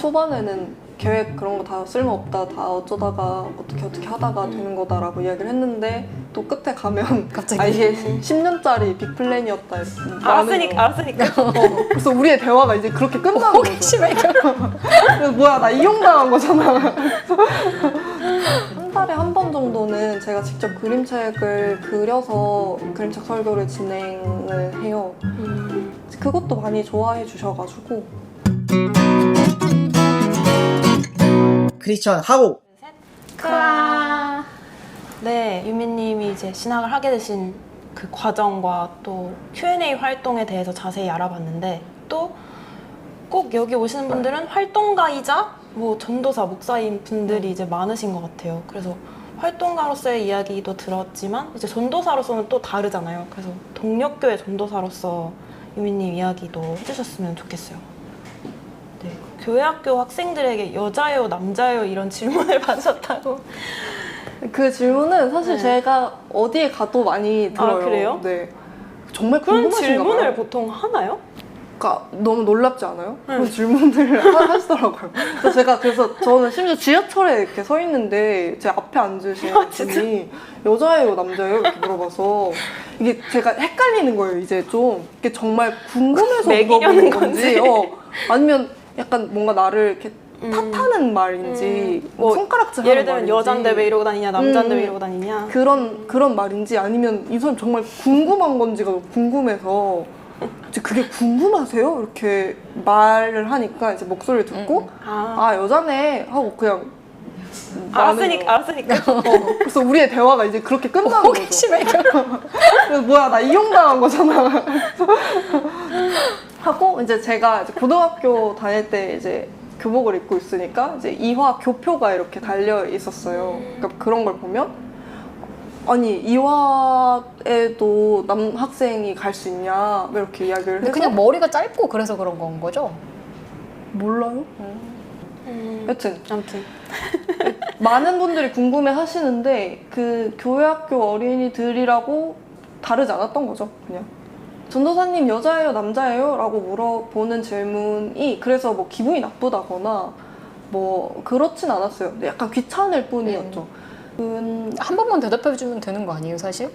초반에는 계획 그런 거 다 쓸모없다, 다 어쩌다가 어떻게 하다가 되는 거다라고 이야기를 했는데 또 끝에 가면 갑자기 이게 10년짜리 빅플랜이었다. 알았으니까. 그래서 우리의 대화가 이제 그렇게 끝나는 거죠. 호기심에 그래서 뭐야, 나 이용당한 거잖아. 한 달에 한 번 정도는 제가 직접 그림책을 그려서 그림책 설교를 진행을 해요. 그것도 많이 좋아해 주셔가지고. 크리스천 하고 크라. 네, 유미님이 이제 신학을 하게 되신 그 과정과 또 Q&A 활동에 대해서 자세히 알아봤는데, 또 꼭 여기 오시는 분들은 활동가이자 뭐 전도사, 목사인 분들이 이제 많으신 것 같아요. 그래서 활동가로서의 이야기도 들었지만 이제 전도사로서는 또 다르잖아요. 그래서 동력교회 전도사로서 유미님 이야기도 해주셨으면 좋겠어요. 네, 교회학교 학생들에게 여자예요, 남자예요 이런 질문을 받으셨다고. 그 질문은 사실 네. 제가 어디에 가도 많이 들어요. 그래요? 네. 정말 그런 궁금하신가 질문을 봐요. 보통 하나요? 그러니까 너무 놀랍지 않아요? 네. 그런 질문을 하시더라고요. 그래서 저는 심지어 지하철에 이렇게 서 있는데 제 앞에 앉으신 분이 여자예요, 남자예요? 이렇게 물어봐서 이게 제가 헷갈리는 거예요. 이제 좀 이게 정말 궁금해서 매기려는 물어보는 건지, 아니면 약간 뭔가 나를 이렇게 탓하는 말인지, 뭐 손가락질 예를 하는 들면 말인지, 여잔데 왜 이러고 다니냐, 남잔데 왜 이러고 다니냐. 그런 말인지, 아니면 이 사람 정말 궁금한 건지가 궁금해서 이제 그게 궁금하세요? 이렇게 말을 하니까 이제 목소리를 듣고 아 여자네 하고 그냥 알았으니까. 그래서 우리의 대화가 이제 그렇게 끝나는 거죠. 호기심에 그래서 뭐야, 나 이용당한 거잖아. 하고 이제 제가 이제 고등학교 다닐 때 이제 교복을 입고 있으니까 이제 이화 교표가 이렇게 달려 있었어요. 그러니까 그런 걸 보면 아니 이화에도 남학생이 갈 수 있냐 이렇게 이야기를 해서 그냥 머리가 짧고 그래서 그런 건 거죠? 몰라요? 여튼 아무튼 많은 분들이 궁금해 하시는데 그 교회학교 어린이들이라고 다르지 않았던 거죠. 그냥 전도사님 여자예요, 남자예요? 라고 물어보는 질문이 그래서 뭐 기분이 나쁘다거나 뭐 그렇진 않았어요. 약간 귀찮을 뿐이었죠. 한 번만 대답해주면 되는 거 아니에요, 사실?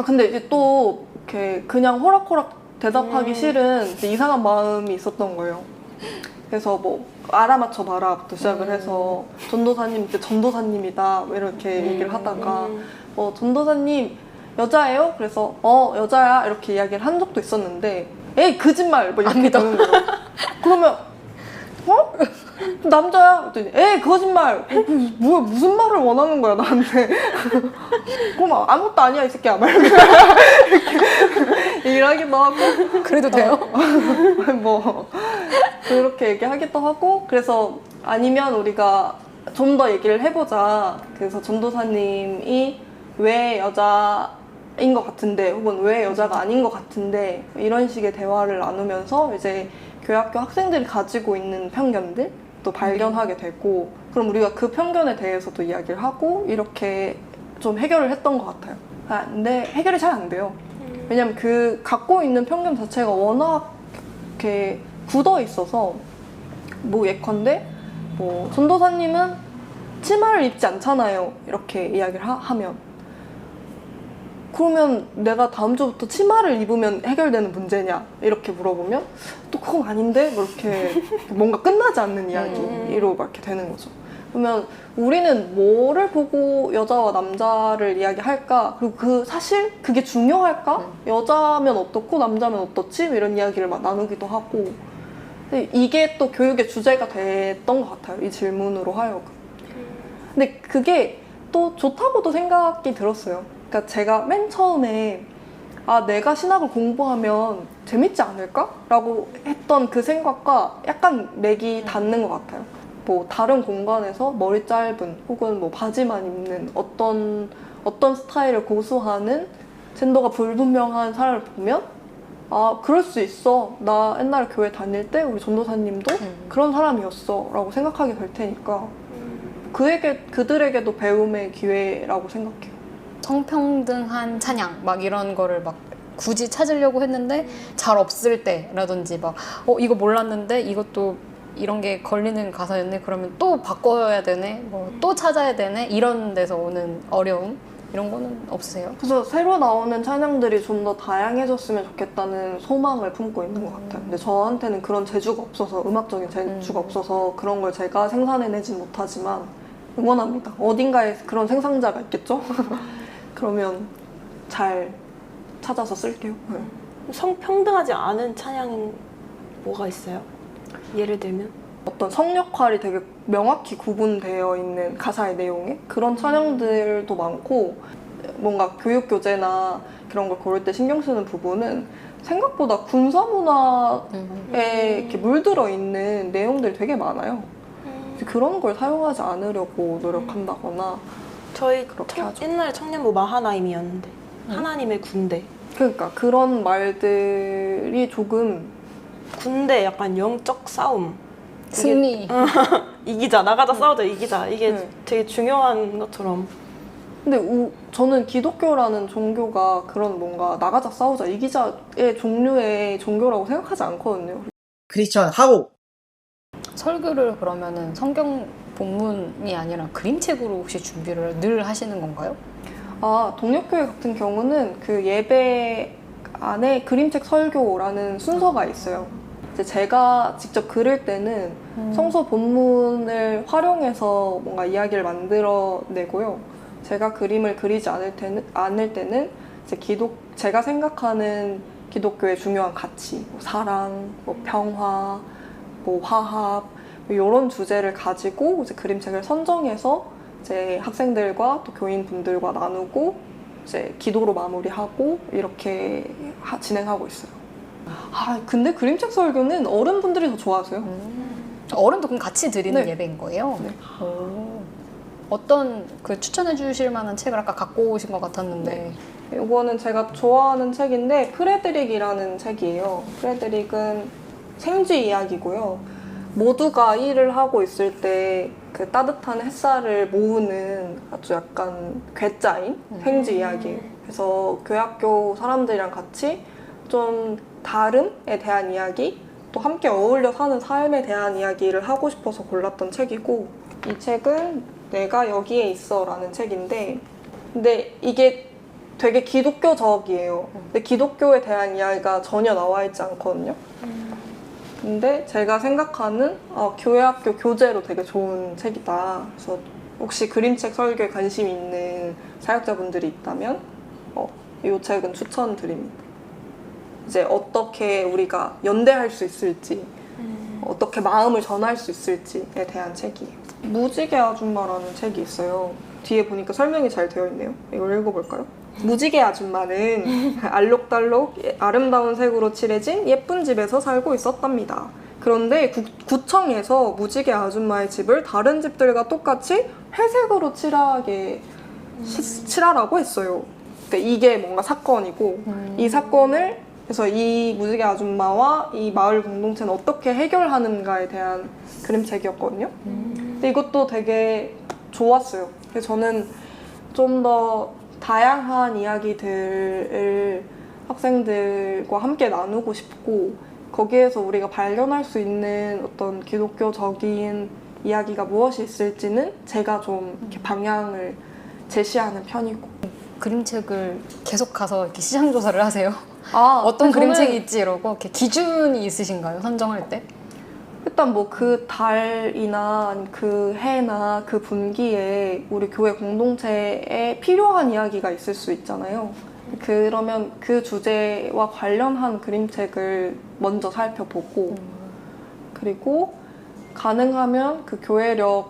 근데 이제 또 이렇게 그냥 호락호락 대답하기 싫은 이제 이상한 마음이 있었던 거예요. 그래서 뭐 알아맞혀 봐라부터 시작을 해서 전도사님 이제 전도사님이다 이렇게 얘기를 하다가 전도사님 여자예요? 그래서 여자야 이렇게 이야기를 한 적도 있었는데 에이 거짓말 뭐 이렇게 되는 거예요. 그러면 남자야? 그랬더니 에이 거짓말. 뭐야, 무슨 말을 원하는 거야 나한테. 그럼 아무것도 아니야 이 새끼야 막 이렇게 얘기를 하기도 하고. 그래도 돼요? 뭐 그렇게 얘기하기도 하고. 그래서 아니면 우리가 좀 더 얘기를 해보자. 그래서 전도사님이 왜 여자인 것 같은데 혹은 왜 여자가 아닌 것 같은데 이런 식의 대화를 나누면서 이제 교회학교 학생들이 가지고 있는 편견들 또 발견하게 되고, 그럼 우리가 그 편견에 대해서도 이야기를 하고 이렇게 좀 해결을 했던 것 같아요. 근데 해결이 잘 안 돼요. 왜냐면 그 갖고 있는 편견 자체가 워낙 이렇게 굳어 있어서, 뭐 예컨대 뭐 전도사님은 치마를 입지 않잖아요 이렇게 이야기를 하면, 그러면 내가 다음 주부터 치마를 입으면 해결되는 문제냐 이렇게 물어보면 또 그건 아닌데 뭐 이렇게 뭔가 끝나지 않는 이야기로 막 이렇게 되는 거죠. 그러면 우리는 뭐를 보고 여자와 남자를 이야기할까? 그리고 그 사실 그게 중요할까? 여자면 어떻고 남자면 어떻지? 이런 이야기를 막 나누기도 하고. 근데 이게 또 교육의 주제가 됐던 것 같아요. 이 질문으로 하여금. 근데 그게 또 좋다고도 생각이 들었어요. 그러니까 제가 맨 처음에 내가 신학을 공부하면 재밌지 않을까? 라고 했던 그 생각과 약간 맥이 닿는 것 같아요. 뭐 다른 공간에서 머리 짧은 혹은 뭐 바지만 입는 어떤 스타일을 고수하는 젠더가 불분명한 사람을 보면 그럴 수 있어. 나 옛날에 교회 다닐 때 우리 전도사님도 그런 사람이었어 라고 생각하게 될 테니까 그들에게도 배움의 기회라고 생각해요. 성평등한 찬양 막 이런 거를 막 굳이 찾으려고 했는데 잘 없을 때라든지 막 이거 몰랐는데 이것도 이런 게 걸리는 가사였네. 그러면 또 바꿔야 되네. 뭐 또 찾아야 되네. 이런 데서 오는 어려움 이런 거는 없으세요? 그래서 새로 나오는 찬양들이 좀 더 다양해졌으면 좋겠다는 소망을 품고 있는 것 같아요. 근데 저한테는 그런 재주가 없어서, 음악적인 재주가 없어서 그런 걸 제가 생산해내진 못하지만 응원합니다. 어딘가에 그런 생산자가 있겠죠? 그러면 잘 찾아서 쓸게요. 네. 성평등하지 않은 찬양은 뭐가 있어요? 예를 들면? 어떤 성역할이 되게 명확히 구분되어 있는 가사의 내용에 그런 찬양들도 많고, 뭔가 교육 교재나 그런 걸 고를 때 신경 쓰는 부분은 생각보다 군사 문화에 이렇게 물들어 있는 내용들이 되게 많아요. 그런 걸 사용하지 않으려고 노력한다거나. 저희 그렇게 하죠. 옛날에 청년부 마하나임이었는데 하나님의 군대. 그러니까 그런 말들이 조금 군대 약간 영적 싸움. 승리. 이기자, 나가자 싸우자, 이기자. 이게 네. 되게 중요한 것처럼. 근데 저는 기독교라는 종교가 그런 뭔가 나가자 싸우자 이기자의 종류의 종교라고 생각하지 않거든요. 크리스천 하고 설교를 그러면은 성경 본문이 아니라 그림책으로 혹시 준비를 늘 하시는 건가요? 동력교회 같은 경우는 그 예배 안에 그림책 설교라는 순서가 있어요. 이제 제가 직접 그릴 때는 성서 본문을 활용해서 뭔가 이야기를 만들어내고요. 제가 그림을 그리지 않을 때는 이제 제가 생각하는 기독교의 중요한 가치, 뭐 사랑, 뭐 평화, 뭐 화합, 뭐 이런 주제를 가지고 이제 그림책을 선정해서 이제 학생들과 또 교인분들과 나누고 이제 기도로 마무리하고 이렇게 진행하고 있어요. 근데 그림책 설교는 어른분들이 더 좋아하세요. 어른도 그럼 같이 드리는 네. 예배인 거예요? 네. 오. 어떤 그 추천해 주실 만한 책을 아까 갖고 오신 것 같았는데. 이거는 제가 좋아하는 책인데 프레드릭이라는 책이에요. 프레드릭은 생쥐 이야기고요. 모두가 일을 하고 있을 때 그 따뜻한 햇살을 모으는 아주 약간 괴짜인 생쥐 이야기예요. 그래서 교학교 사람들이랑 같이 좀 다름에 대한 이야기, 또 함께 어울려 사는 삶에 대한 이야기를 하고 싶어서 골랐던 책이고, 이 책은 내가 여기에 있어 라는 책인데, 근데 이게 되게 기독교적이에요. 근데 기독교에 대한 이야기가 전혀 나와 있지 않거든요. 근데 제가 생각하는 교회학교 교재로 되게 좋은 책이다. 그래서 혹시 그림책 설교에 관심 있는 사역자분들이 있다면 이 책은 추천드립니다. 이제 어떻게 우리가 연대할 수 있을지, 어떻게 마음을 전할 수 있을지에 대한 책이에요. 무지개 아줌마라는 책이 있어요. 뒤에 보니까 설명이 잘 되어 있네요. 이걸 읽어볼까요? 무지개 아줌마는 알록달록 아름다운 색으로 칠해진 예쁜 집에서 살고 있었답니다. 그런데 구청에서 무지개 아줌마의 집을 다른 집들과 똑같이 회색으로 칠하라고 했어요. 그러니까 이게 뭔가 사건이고, 이 사건을 그래서 이 무지개 아줌마와 이 마을 공동체는 어떻게 해결하는가에 대한 그림책이었거든요. 근데 이것도 되게 좋았어요. 그래서 저는 좀 더 다양한 이야기들을 학생들과 함께 나누고 싶고, 거기에서 우리가 발견할 수 있는 어떤 기독교적인 이야기가 무엇이 있을지는 제가 좀 이렇게 방향을 제시하는 편이고. 그림책을 계속 가서 이렇게 시장 조사를 하세요? 저는 어떤 그림책이 있지 이러고 이렇게 기준이 있으신가요? 선정할 때? 일단 뭐 그 달이나 아니면 그 해나 그 분기에 우리 교회 공동체에 필요한 이야기가 있을 수 있잖아요. 그러면 그 주제와 관련한 그림책을 먼저 살펴보고, 그리고 가능하면 그 교회력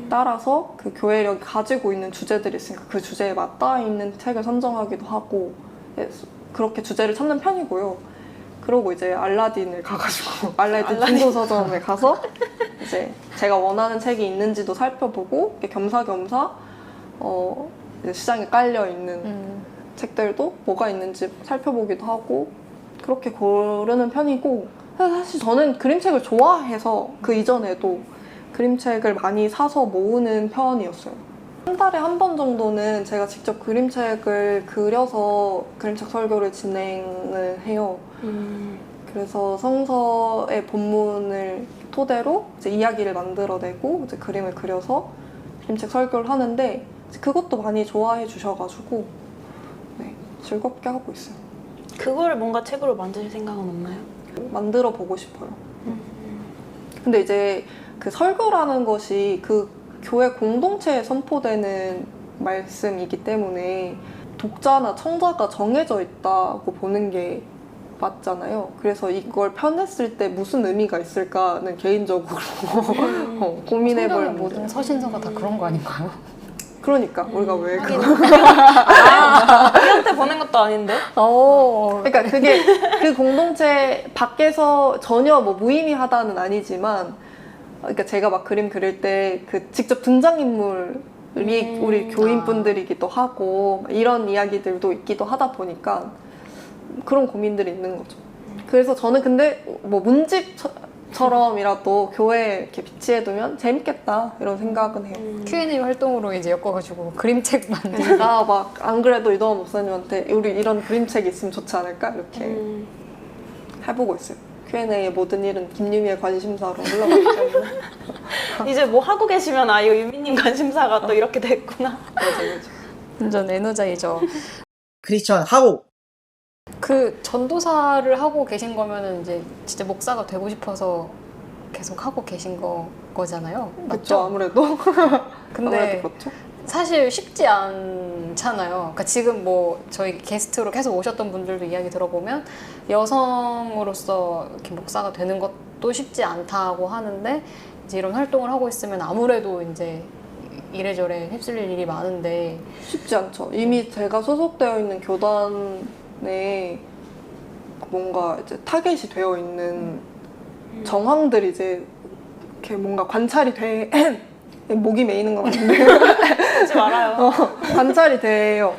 따라서 그 교회력이 가지고 있는 주제들이 있으니까 그 주제에 맞닿아 있는 책을 선정하기도 하고, 그렇게 주제를 찾는 편이고요. 그러고 이제 알라딘을 가가지고 알라딘 중고 서점에 가서 이제 제가 원하는 책이 있는지도 살펴보고, 이렇게 겸사겸사 이제 시장에 깔려 있는 책들도 뭐가 있는지 살펴보기도 하고, 그렇게 고르는 편이고, 사실 저는 그림책을 좋아해서 그 이전에도 그림책을 많이 사서 모으는 편이었어요. 한 달에 한 번 정도는 제가 직접 그림책을 그려서 그림책 설교를 진행을 해요. 그래서 성서의 본문을 토대로 이제 이야기를 만들어내고 이제 그림을 그려서 그림책 설교를 하는데 이제 그것도 많이 좋아해 주셔가지고 네, 즐겁게 하고 있어요. 그거를 뭔가 책으로 만드실 생각은 없나요? 만들어 보고 싶어요. 근데 이제 그 설교라는 것이 그 교회 공동체에 선포되는 말씀이기 때문에 독자나 청자가 정해져 있다고 보는 게 맞잖아요. 그래서 이걸 펴냈을 때 무슨 의미가 있을까는 개인적으로 고민해볼 성경의 문제. 모든 서신서가 다 그런 거 아닌가요? 그러니까 우리가 왜 하긴 그거 우리한테 보낸 것도 아닌데? 그러니까 그게 그 공동체 밖에서 전혀 뭐 무의미하다는 아니지만 그러니까 제가 막 그림 그릴 때 그 직접 등장인물이 우리 교인분들이기도 하고 이런 이야기들도 있기도 하다 보니까 그런 고민들이 있는 거죠. 그래서 저는 근데 뭐 문집처럼이라도 교회에 이렇게 비치해두면 재밌겠다 이런 생각은 해요. Q&A 활동으로 이제 엮어가지고 그림책 만들고 나 막 안 그래도 이동환 목사님한테 우리 이런 그림책 있으면 좋지 않을까 이렇게 해보고 있어요. Q&A의 모든 일은 김유미의 관심사로 흘러가기 때문에 이제 뭐 하고 계시면 아 이거 유미님 관심사가 또 이렇게 됐구나. 맞아. 완전 에너자이저. 크리스천 하고 그 전도사를 하고 계신 거면은 이제 진짜 목사가 되고 싶어서 계속 하고 계신 거잖아요. 그렇죠. 맞죠? 아무래도 근데 그렇죠. 사실 쉽지 않잖아요. 그러니까 지금 뭐 저희 게스트로 계속 오셨던 분들도 이야기 들어보면 여성으로서 이렇게 목사가 되는 것도 쉽지 않다고 하는데 이제 이런 활동을 하고 있으면 아무래도 이제 이래저래 휩쓸릴 일이 많은데 쉽지 않죠. 이미 제가 소속되어 있는 교단에 뭔가 이제 타겟이 되어 있는 정황들이 이제 이렇게 뭔가 관찰이 돼 목이 메이는 것 같은데 하지 말아요. 관찰이 돼요.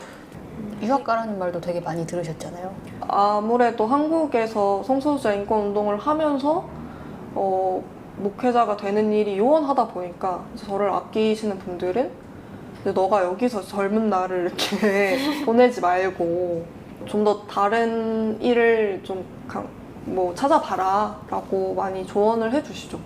유학 가라는 말도 되게 많이 들으셨잖아요. 아무래도 한국에서 성소수자 인권 운동을 하면서 목회자가 되는 일이 요원하다 보니까 저를 아끼시는 분들은 이제 너가 여기서 젊은 나를 이렇게 보내지 말고 좀 더 다른 일을 좀 뭐 찾아봐라 라고 많이 조언을 해주시죠.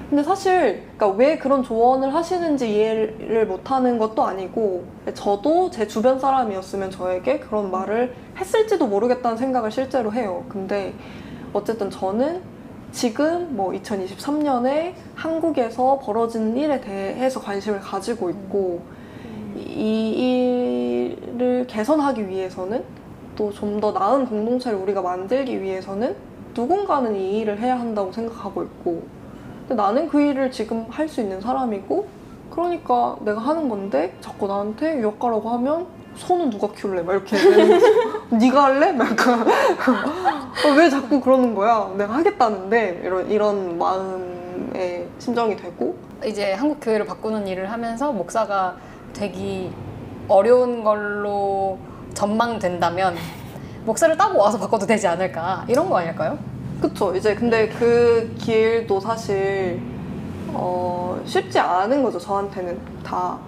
근데 사실 그러니까 왜 그런 조언을 하시는지 이해를 못하는 것도 아니고 저도 제 주변 사람이었으면 저에게 그런 말을 했을지도 모르겠다는 생각을 실제로 해요. 근데 어쨌든 저는 지금 뭐 2023년에 한국에서 벌어지는 일에 대해서 관심을 가지고 있고 이 일을 개선하기 위해서는 또 좀 더 나은 공동체를 우리가 만들기 위해서는 누군가는 이 일을 해야 한다고 생각하고 있고 근데 나는 그 일을 지금 할 수 있는 사람이고 그러니까 내가 하는 건데 자꾸 나한테 유학 가라고 하면 손은 누가 키울래? 막 이렇게 네가 할래? 막 약간 왜 자꾸 그러는 거야? 내가 하겠다는데 이런 마음의 심정이 되고 이제 한국 교회를 바꾸는 일을 하면서 목사가 되기 어려운 걸로 전망된다면 목사를 따고 와서 바꿔도 되지 않을까 이런 거 아닐까요? 그쵸. 이제 근데 그 길도 사실 쉽지 않은 거죠. 저한테는 다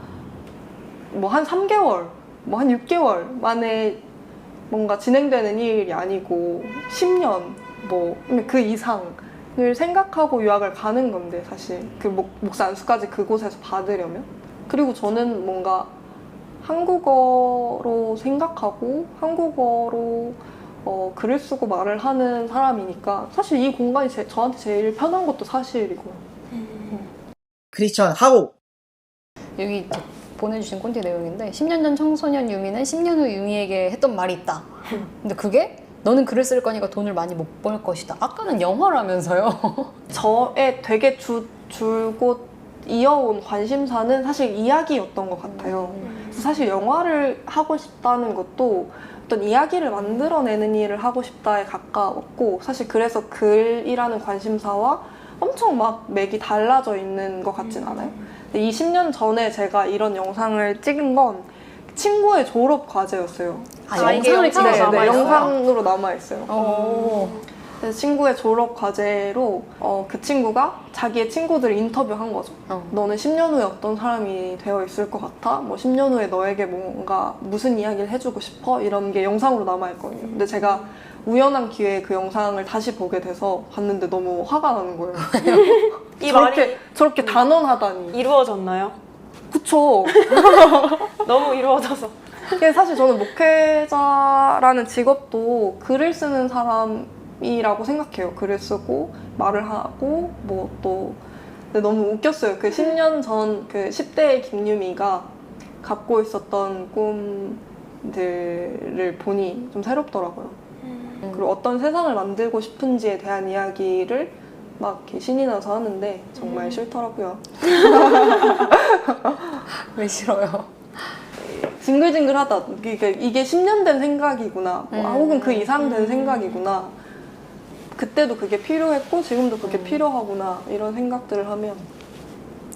뭐 한 3개월, 뭐 한 6개월 만에 뭔가 진행되는 일이 아니고 10년 뭐 그 이상을 생각하고 유학을 가는 건데 사실 그 목사 안수까지 그곳에서 받으려면 그리고 저는 뭔가 한국어로 생각하고 한국어로 글을 쓰고 말을 하는 사람이니까 사실 이 공간이 저한테 제일 편한 것도 사실이고 크리스천 하고 여기 보내주신 콘티 내용인데 10년 전 청소년 유미는 10년 후 유미에게 했던 말이 있다. 근데 그게 너는 글을 쓸 거니까 돈을 많이 못 벌 것이다. 아까는 영화라면서요. 저의 되게 줄곧 이어온 관심사는 사실 이야기였던 것 같아요. 그래서 사실 영화를 하고 싶다는 것도 어떤 이야기를 만들어내는 일을 하고 싶다에 가까웠고 사실 그래서 글이라는 관심사와 엄청 막 맥이 달라져 있는 것 같진 않아요. 근데 20년 전에 제가 이런 영상을 찍은 건 친구의 졸업 과제였어요. 아, 영상을 이게 찍어서 영상으로 네, 남아있어요? 영상으로 남아있어요. 오. 그래서 친구의 졸업 과제로 그 친구가 자기의 친구들을 인터뷰한 거죠. 너는 10년 후에 어떤 사람이 되어 있을 것 같아? 뭐 10년 후에 너에게 뭔가 무슨 이야기를 해주고 싶어? 이런 게 영상으로 남아있거든요. 근데 제가 우연한 기회에 그 영상을 다시 보게 돼서 봤는데 너무 화가 나는 거예요. 이 말이 저렇게 단언하다니. 이루어졌나요? 그쵸. 너무 이루어져서. 이게 사실 저는 목회자라는 직업도 글을 쓰는 사람이라고 생각해요. 글을 쓰고 말을 하고 뭐 또 너무 웃겼어요. 그 10년 전 그 10대의 김유미가 갖고 있었던 꿈들을 보니 좀 새롭더라고요. 그리고 어떤 세상을 만들고 싶은지에 대한 이야기를 막 이렇게 신이 나서 하는데 정말 싫더라고요. 왜 싫어요? 징글징글하다. 이게 10년 된 생각이구나. 혹은 그 이상 된 생각이구나. 그때도 그게 필요했고 지금도 그게 필요하구나. 이런 생각들을 하면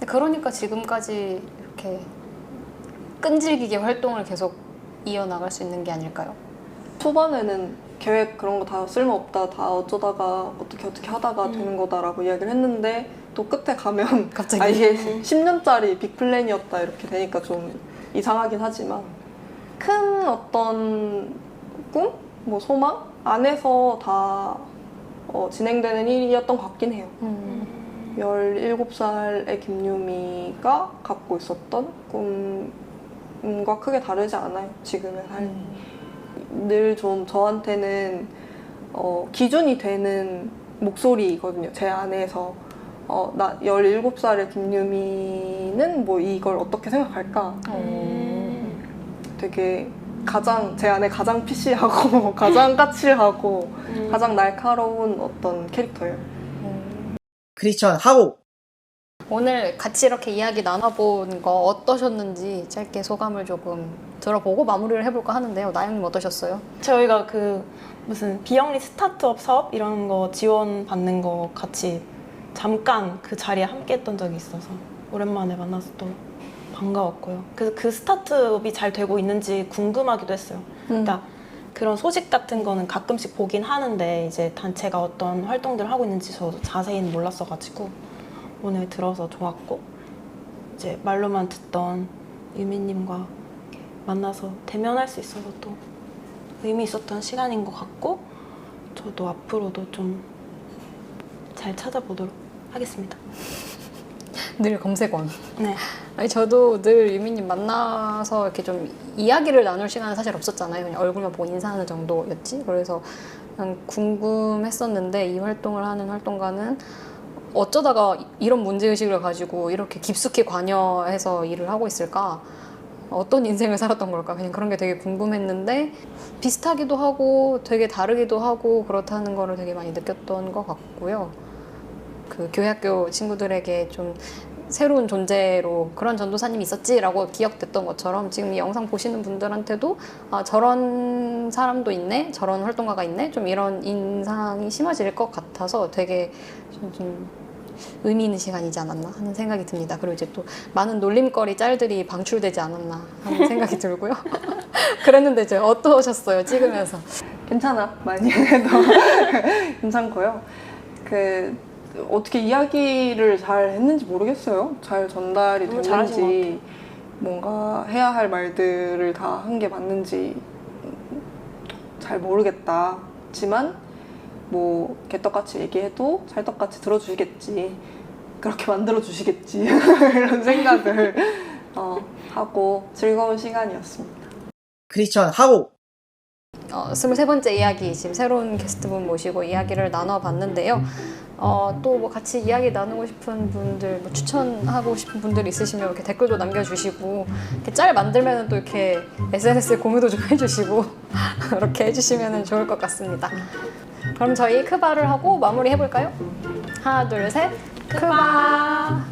그러니까 지금까지 이렇게 끈질기게 활동을 계속 이어나갈 수 있는 게 아닐까요? 초반에는 계획 그런 거 다 쓸모없다. 다 어쩌다가 어떻게 하다가 되는 거다라고 이야기를 했는데 또 끝에 가면 갑자기 이게 10년짜리 빅플랜이었다 이렇게 되니까 좀 이상하긴 하지만 큰 어떤 꿈? 뭐 소망? 안에서 다 진행되는 일이었던 것 같긴 해요. 17살의 김유미가 갖고 있었던 꿈과 크게 다르지 않아요. 지금의 삶이. 늘 좀 저한테는 기준이 되는 목소리거든요. 제 안에서 나 17살의 김유미는 뭐 이걸 어떻게 생각할까? 되게 제 안에 가장 PC하고 가장 까칠하고 가장 날카로운 어떤 캐릭터예요. 크리스천 하고 오늘 같이 이렇게 이야기 나눠본 거 어떠셨는지 짧게 소감을 조금 들어보고 마무리를 해볼까 하는데요. 나영님 어떠셨어요? 저희가 그 무슨 비영리 스타트업 사업 이런 거 지원 받는 거 같이 잠깐 그 자리에 함께 했던 적이 있어서 오랜만에 만나서 또 반가웠고요. 그래서 그 스타트업이 잘 되고 있는지 궁금하기도 했어요. 그러니까 그런 소식 같은 거는 가끔씩 보긴 하는데 이제 단체가 어떤 활동들을 하고 있는지 저도 자세히는 몰랐어가지고 오늘 들어서 좋았고 이제 말로만 듣던 유미님과 만나서 대면할 수 있어서 또 의미 있었던 시간인 것 같고 저도 앞으로도 좀 잘 찾아보도록 하겠습니다. 늘 검색원. 네. 아니 저도 늘 유미님 만나서 이렇게 좀 이야기를 나눌 시간은 사실 없었잖아요. 그냥 얼굴만 보고 인사하는 정도였지. 그래서 그냥 궁금했었는데 이 활동을 하는 활동가는 어쩌다가 이런 문제의식을 가지고 이렇게 깊숙이 관여해서 일을 하고 있을까? 어떤 인생을 살았던 걸까? 그냥 그런 게 되게 궁금했는데 비슷하기도 하고 되게 다르기도 하고 그렇다는 거를 되게 많이 느꼈던 것 같고요. 그 교회학교 친구들에게 좀 새로운 존재로 그런 전도사님이 있었지라고 기억됐던 것처럼 지금 이 영상 보시는 분들한테도 저런 사람도 있네, 저런 활동가가 있네, 좀 이런 인상이 심어질 것 같아서 되게 좀 의미 있는 시간이지 않았나 하는 생각이 듭니다. 그리고 이제 또 많은 놀림거리 짤들이 방출되지 않았나 하는 생각이 들고요. 그랬는데 이제 어떠셨어요? 찍으면서? 괜찮아. 많이 해도 괜찮고요. 어떻게 이야기를 잘 했는지 모르겠어요. 잘 전달이 잘하신 것 됐는지 뭔가 해야 할 말들을 다 한 게 맞는지 잘 모르겠다지만 뭐 개떡같이 얘기해도 찰떡같이 들어주시겠지, 그렇게 만들어주시겠지 이런 생각을 하고 즐거운 시간이었습니다. 크리스천 하고 23번째 이야기, 지금 새로운 게스트분 모시고 이야기를 나눠봤는데요. 또 뭐 같이 이야기 나누고 싶은 분들, 뭐 추천하고 싶은 분들 있으시면 이렇게 댓글도 남겨주시고, 이렇게 짤 만들면 또 이렇게 SNS에 공유도 좀 해주시고, 그렇게 해주시면 좋을 것 같습니다. 그럼 저희 크바를 하고 마무리 해볼까요? 하나, 둘, 셋. 크바!